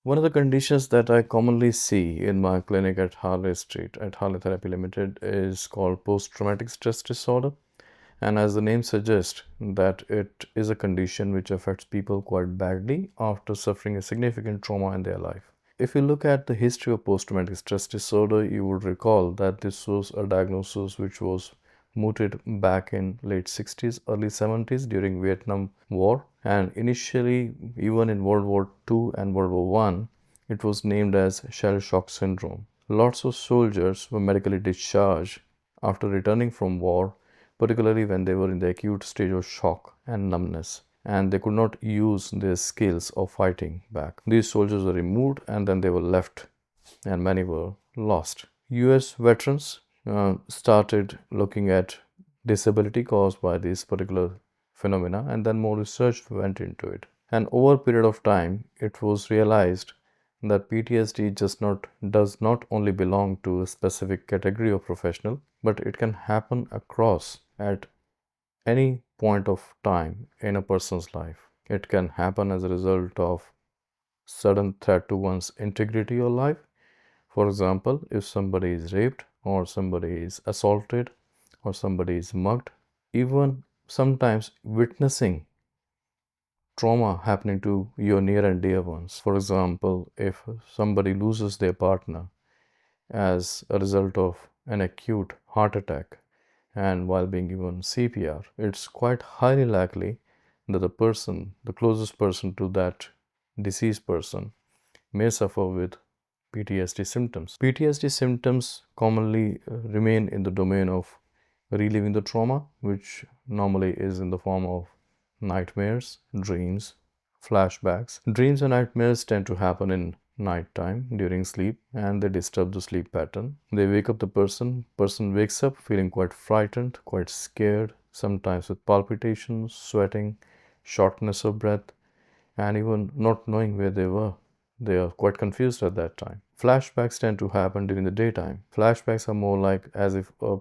One of the conditions that I commonly see in my clinic at Harley Street, at Harley Therapy Limited, is called post-traumatic stress disorder. And as the name suggests, that it is a condition which affects people quite badly after suffering a significant trauma in their life. If you look at the history of post-traumatic stress disorder, you would recall that this was a diagnosis which was mooted back in late 60s, early 70s during Vietnam War. And initially, even in World War II and World War One, it was named as shell shock syndrome. Lots of soldiers were medically discharged after returning from war, particularly when they were in the acute stage of shock and numbness, and they could not use their skills of fighting back. These soldiers were removed and then they were left, and many were lost. US veterans started looking at disability caused by this particular phenomena, and then more research went into it. And over a period of time, it was realized that PTSD does not only belong to a specific category of professional, but it can happen across at any point of time in a person's life. It can happen as a result of sudden threat to one's integrity or life. For example, if somebody is raped or somebody is assaulted or somebody is mugged, even sometimes witnessing trauma happening to your near and dear ones. For example, if somebody loses their partner as a result of an acute heart attack and while being given CPR, it's quite highly likely that the closest person to that deceased person, may suffer with PTSD symptoms. PTSD symptoms commonly remain in the domain of reliving the trauma, which normally is in the form of nightmares, dreams, flashbacks. Dreams and nightmares tend to happen in nighttime during sleep, and they disturb the sleep pattern. They wake up the person wakes up feeling quite frightened, quite scared, sometimes with palpitations, sweating, shortness of breath, and even not knowing where they were. They are quite confused at that time. Flashbacks tend to happen during the daytime. Flashbacks are more like as if a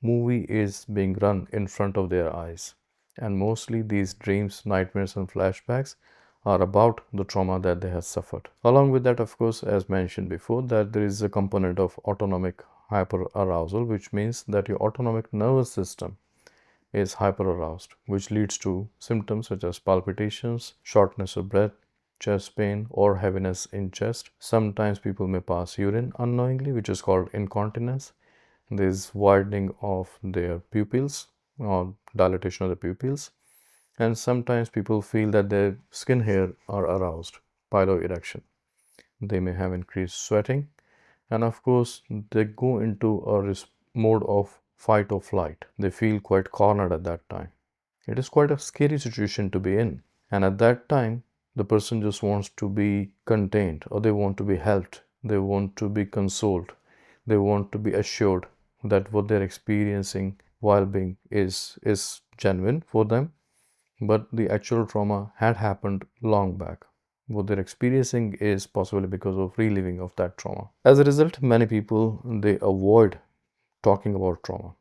movie is being run in front of their eyes. And mostly these dreams, nightmares, and flashbacks are about the trauma that they have suffered. Along with that, of course, as mentioned before, that there is a component of autonomic hyperarousal, which means that your autonomic nervous system is hyperaroused, which leads to symptoms such as palpitations, shortness of breath, chest pain, or heaviness in chest. Sometimes people may pass urine unknowingly, which is called incontinence. There is widening of their pupils or dilatation of the pupils. And sometimes people feel that their skin hair are aroused, piloerection. They may have increased sweating, and of course, they go into a mode of fight or flight. They feel quite cornered at that time. It is quite a scary situation to be in. And at that time, the person just wants to be contained, or they want to be helped. They want to be consoled. They want to be assured that what they're experiencing while being is genuine for them, but the actual trauma had happened long back. What they're experiencing is possibly because of reliving of that trauma. As a result, many people, they avoid talking about trauma,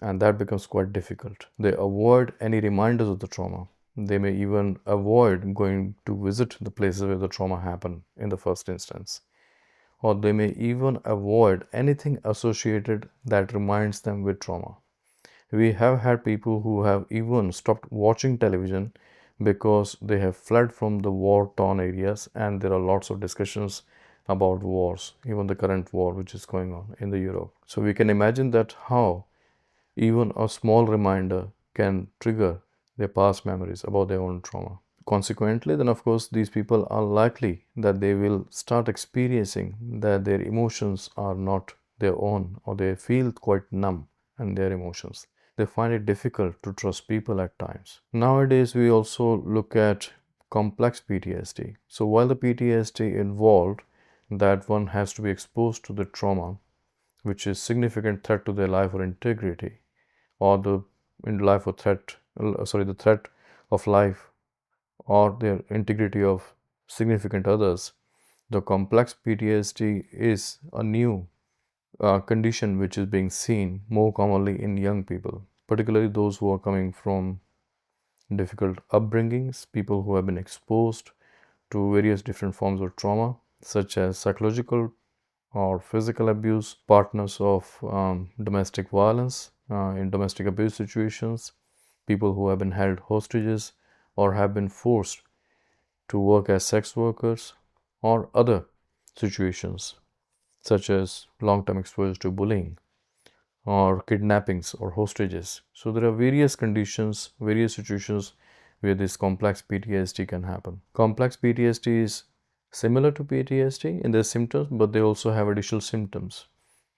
and that becomes quite difficult. They avoid any reminders of the trauma. They may even avoid going to visit the places where the trauma happened in the first instance, or they may even avoid anything associated that reminds them with trauma. We have had people who have even stopped watching television because they have fled from the war-torn areas, and there are lots of discussions about wars, even the current war which is going on in the Europe. So we can imagine that how even a small reminder can trigger their past memories about their own trauma. Consequently, then of course these people are likely that they will start experiencing that their emotions are not their own, or they feel quite numb in their emotions. They find it difficult to trust people at times. Nowadays, we also look at complex PTSD. So while the PTSD involved that one has to be exposed to the trauma, which is significant threat to their life or integrity, or the threat of life or their integrity of significant others, the complex PTSD is a new condition which is being seen more commonly in young people, particularly those who are coming from difficult upbringings, people who have been exposed to various different forms of trauma, such as psychological or physical abuse, partners of domestic violence in domestic abuse situations, people who have been held hostages or have been forced to work as sex workers, or other situations such as long-term exposure to bullying or kidnappings or hostages. So there are various conditions, various situations where this complex PTSD can happen. Complex PTSD is similar to PTSD in their symptoms, but they also have additional symptoms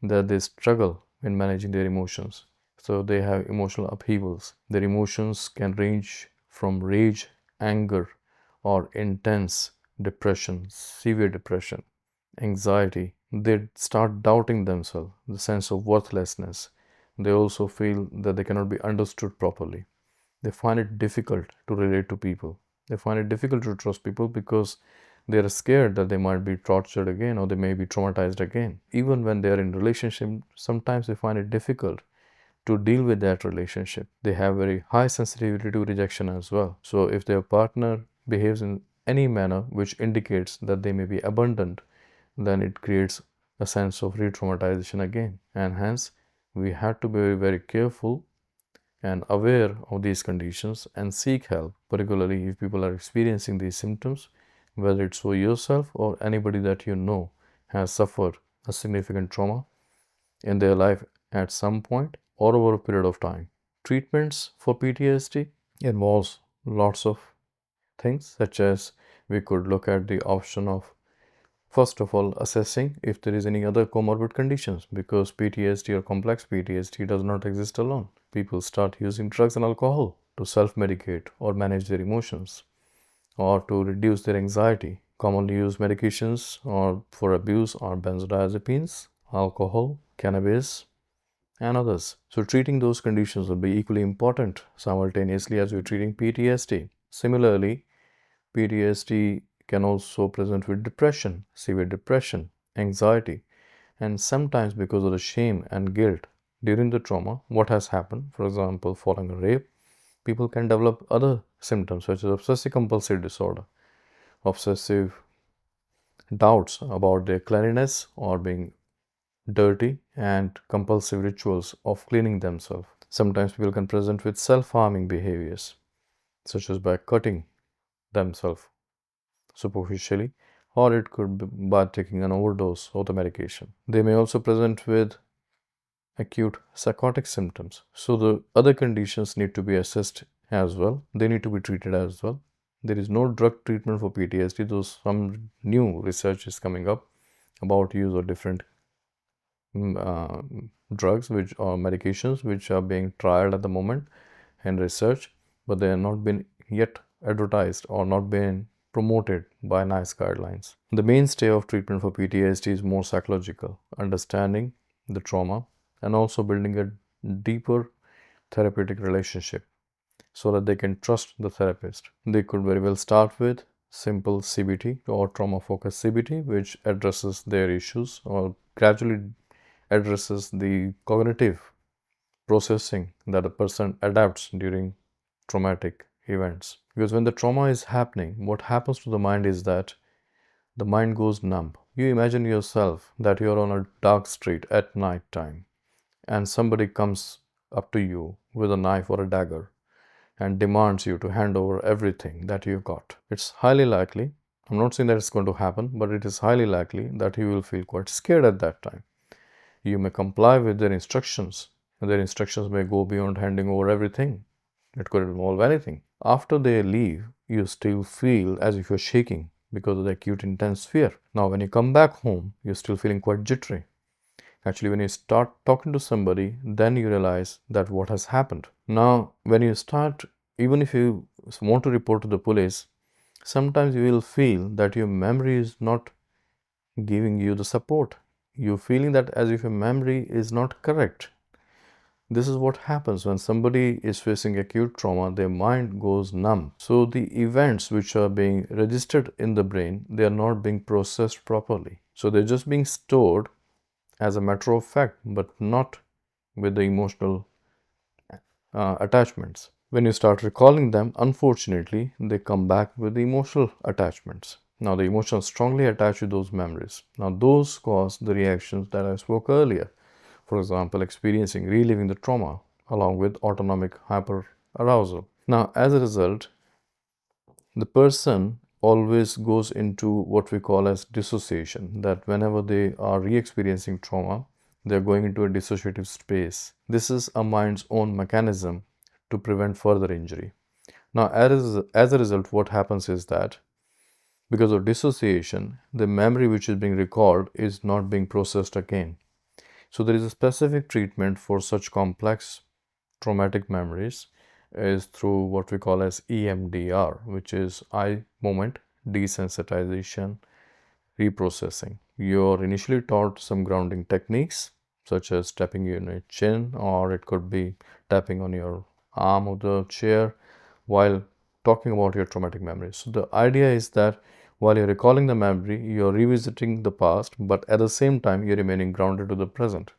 that they struggle in managing their emotions. So they have emotional upheavals. Their emotions can range from rage, anger, or intense depression, severe depression, anxiety. They start doubting themselves, the sense of worthlessness. They also feel that they cannot be understood properly. They find it difficult to relate to people. They find it difficult to trust people because they are scared that they might be tortured again or they may be traumatized again. Even when they are in relationship, sometimes they find it difficult to deal with that relationship. They have very high sensitivity to rejection as well. So if their partner behaves in any manner which indicates that they may be abandoned, then it creates a sense of re-traumatization again. And hence, we have to be very, very careful and aware of these conditions and seek help, particularly if people are experiencing these symptoms, whether it's for yourself or anybody that you know has suffered a significant trauma in their life at some point or over a period of time. Treatments for PTSD involves lots of things, such as we could look at the option of first of all assessing if there is any other comorbid conditions, because PTSD or complex PTSD does not exist alone. People start using drugs and alcohol to self-medicate or manage their emotions or to reduce their anxiety. Commonly used medications or for abuse are benzodiazepines, alcohol, cannabis, and others. So treating those conditions will be equally important simultaneously as we're treating PTSD. Similarly, PTSD can also present with depression, severe depression, anxiety, and sometimes because of the shame and guilt during the trauma, what has happened, for example, following a rape, people can develop other symptoms such as obsessive compulsive disorder, obsessive doubts about their cleanliness or being dirty, and compulsive rituals of cleaning themselves. Sometimes people can present with self-harming behaviors, such as by cutting themselves superficially, or it could be by taking an overdose of the medication. They may also present with acute psychotic symptoms. So the other conditions need to be assessed as well. They need to be treated as well. There is no drug treatment for PTSD, though some new research is coming up about use of different drugs which are medications which are being trialed at the moment in research, but they have not been yet advertised or not been promoted by NICE guidelines. The mainstay of treatment for PTSD is more psychological, understanding the trauma and also building a deeper therapeutic relationship so that they can trust the therapist. They could very well start with simple CBT or trauma focused CBT, which addresses their issues or gradually addresses the cognitive processing that a person adapts during traumatic events. Because when the trauma is happening, what happens to the mind is that the mind goes numb. You imagine yourself that you're on a dark street at night time and somebody comes up to you with a knife or a dagger and demands you to hand over everything that you got. It's highly likely, I'm not saying that it's going to happen, but it is highly likely that you will feel quite scared at that time. You may comply with their instructions, and their instructions may go beyond handing over everything. It could involve anything. After they leave, you still feel as if you're shaking because of the acute intense fear. Now, when you come back home, you're still feeling quite jittery. Actually, when you start talking to somebody, then you realize that what has happened. Now, when you start, even if you want to report to the police, sometimes you will feel that your memory is not giving you the support. You're feeling that as if your memory is not correct. This is what happens when somebody is facing acute trauma, their mind goes numb. So the events which are being registered in the brain, they are not being processed properly. So they're just being stored as a matter of fact, but not with the emotional attachments. When you start recalling them, unfortunately, they come back with the emotional attachments. Now, the emotions strongly attached to those memories. Now, those cause the reactions that I spoke earlier. For example, experiencing, reliving the trauma along with autonomic hyperarousal. Now, as a result, the person always goes into what we call as dissociation, that whenever they are re-experiencing trauma, they're going into a dissociative space. This is a mind's own mechanism to prevent further injury. Now, as a result, what happens is that because of dissociation, the memory which is being recalled is not being processed again. So there is a specific treatment for such complex traumatic memories is through what we call as EMDR, which is eye movement desensitization reprocessing. You're initially taught some grounding techniques such as tapping in your chin, or it could be tapping on your arm of the chair while talking about your traumatic memories. So the idea is that while you're recalling the memory, you're revisiting the past, but at the same time, you're remaining grounded to the present.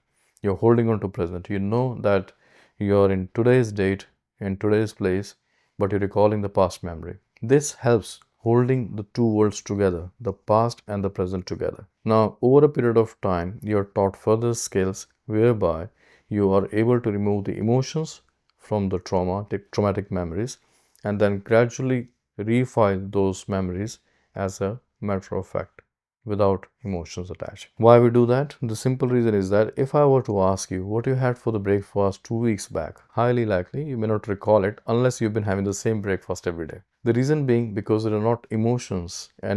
You're holding on to present. You know that you're in today's date, in today's place, but you're recalling the past memory. This helps holding the two worlds together, the past and the present together. Now, over a period of time, you're taught further skills whereby you are able to remove the emotions from the traumatic memories, and then gradually refile those memories as a matter of fact without emotions attached. Why we do that? The simple reason is that if I were to ask you what you had for the breakfast 2 weeks back, highly likely you may not recall it unless you've been having the same breakfast every day. The reason being because there are not any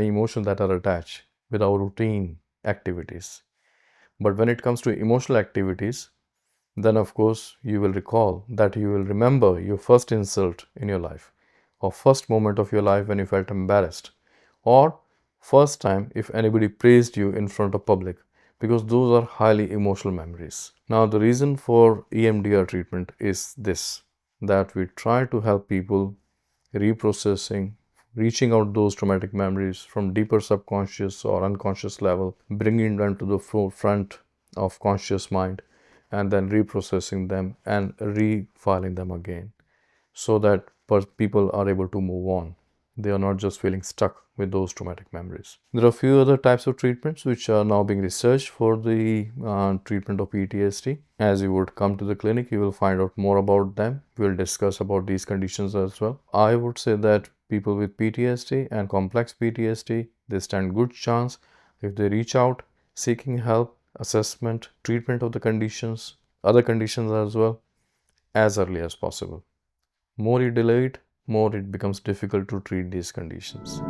emotions that are attached with our routine activities. But when it comes to emotional activities, then of course you will recall that you will remember your first insult in your life, or first moment of your life when you felt embarrassed, or first time if anybody praised you in front of public, because those are highly emotional memories. Now, the reason for EMDR treatment is this, that we try to help people reprocessing, reaching out those traumatic memories from deeper subconscious or unconscious level, bringing them to the forefront of conscious mind, and then reprocessing them and refiling them again, so that people are able to move on. They are not just feeling stuck with those traumatic memories. There are a few other types of treatments which are now being researched for the treatment of PTSD. As you would come to the clinic, you will find out more about them. We'll discuss about these conditions as well. I would say that people with PTSD and complex PTSD, they stand good chance if they reach out seeking help, assessment, treatment of the conditions, other conditions as well, as early as possible. More you delay it, more it becomes difficult to treat these conditions.